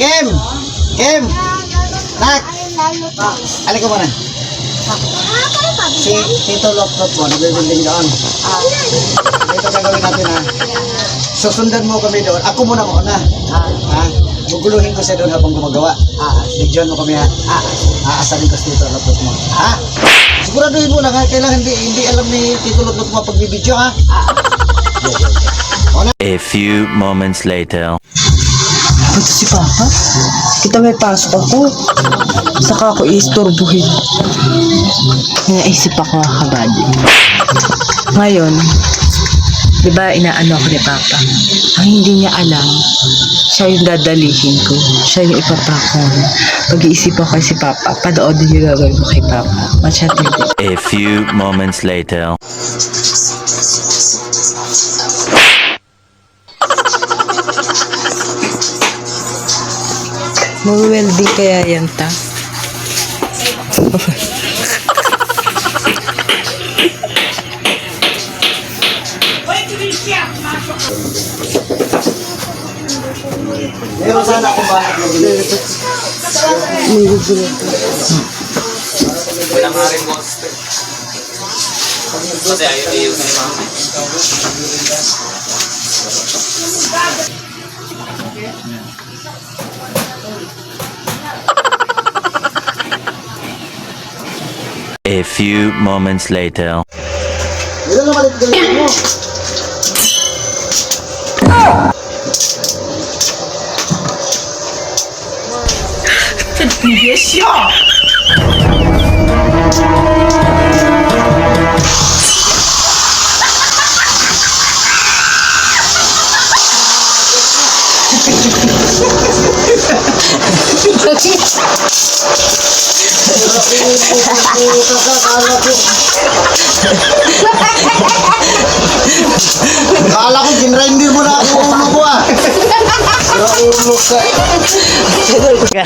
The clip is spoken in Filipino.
Kim! Kim! Nak! Alika mo na. Si Tito Loprot mo, nagbibinding doon. Ito gagawin natin ha. Susundan mo kami doon. Ako muna muna. Ha? Guguluhin ko siya doon habang gumagawa. Bigyan mo kami ha. Aasarin ko si Tito Loprot mo. Ha? Siguraduhin mo lang ha. Kailangan hindi alam ni Tito Loprot mo pagbibidyo ha. A few moments later. Ito si Papa. Kita may pasok ako. Saka ako istorbuhin. Naisip ako kabady. Ngayon, di ba inaano ako ni Papa? Ang hindi niya alam, siya yung dadalihin ko. Siya yung ipapakon. Pag-iisip ako kay si Papa, panoodin yung gagawin ko kay Papa. Masyatindi. A few moments later. Mag-welding kaya yan ta? Meron sana akong banak na ginito. May gugulo to. Walang haring monster. Kasi ayaw yung ni Mama. A few moments later. Meron na malit galing mo. Kala ko ginrinder mo na ako ulo ko ah. Ulo ka.